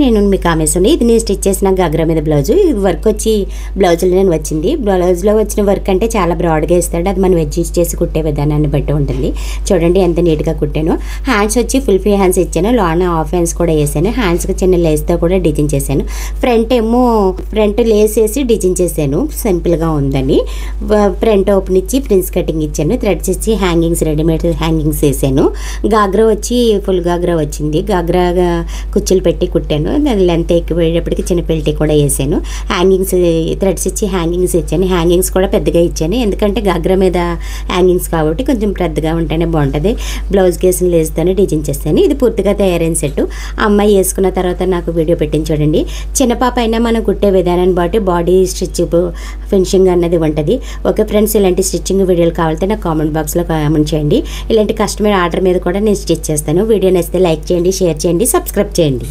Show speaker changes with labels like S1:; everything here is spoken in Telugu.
S1: నేను మీ కామేశ్వరి. ఇది నేను స్టిచ్ చేసిన గగ్రా మీద బ్లౌజు. ఇది వర్క్ వచ్చి బ్లౌజులో వచ్చింది. బ్లౌజ్లో వచ్చిన వర్క్ అంటే చాలా బ్రాడ్గా ఇస్తాడు. అది మనం అడ్జస్ట్ చేసి కుట్టే విధానాన్ని బట్టి ఉంటుంది. చూడండి ఎంత నీట్గా కుట్టాను. హ్యాండ్స్ వచ్చి ఫుల్ ఫ్రీ హ్యాండ్స్ ఇచ్చాను. లాన్ హాఫ్ హ్యాండ్స్ కూడా వేసాను. హ్యాండ్స్కి చిన్న లేస్తో కూడా డిజైన్ చేశాను. ఫ్రంట్ లేస్ వేసి డిజైన్ చేశాను సింపుల్గా ఉందని. ఫ్రంట్ ఓపెన్ ఇచ్చి ప్రిన్స్ కటింగ్ ఇచ్చాను. థ్రెడ్స్ ఇచ్చి హ్యాంగింగ్స్ రెడీమేడ్ హ్యాంగింగ్స్ వేసాను. గాగ్రా వచ్చి ఫుల్ గాగ్రా వచ్చింది. గాగ్రా కుచ్చులు పెట్టి కుట్టాను. దాని లెంత్ ఎక్కువయ్యేటప్పటికి చిన్న పెల్టీ కూడా వేసాను. హ్యాంగింగ్స్ థ్రెడ్స్ ఇచ్చి హ్యాంగింగ్స్ ఇచ్చాను. హ్యాంగింగ్స్ కూడా పెద్దగా ఇచ్చాను, ఎందుకంటే గాగ్రా మీద హ్యాంగింగ్స్ కాబట్టి కొంచెం పెద్దగా ఉంటేనే బాగుంటుంది. బ్లౌజ్ కేసులు లేస్తూనే డిజైన్ చేస్తాను. ఇది పూర్తిగా తయారైన సెట్. అమ్మాయి వేసుకున్న తర్వాత నాకు వీడియో పెట్టింది చూడండి. చిన్న పాప అయినా మనం కుట్టే విధానాన్ని బట్టి బాడీ స్టిచ్ ఫినిషింగ్ అన్నది ఉంటుంది. ఓకే ఫ్రెండ్స్, ఇలాంటి స్టిచ్చింగ్ వీడియోలు కావాలంటే నాకు కామెంట్ బాక్స్లో కామెంట్ చేయండి. ఇలాంటి కస్టమర్ ఆర్డర్ మీద కూడా నేను స్టిచ్ చేస్తాను. వీడియో నచ్చితే లైక్ చేయండి, షేర్ చేయండి, సబ్స్క్రైబ్ చేయండి.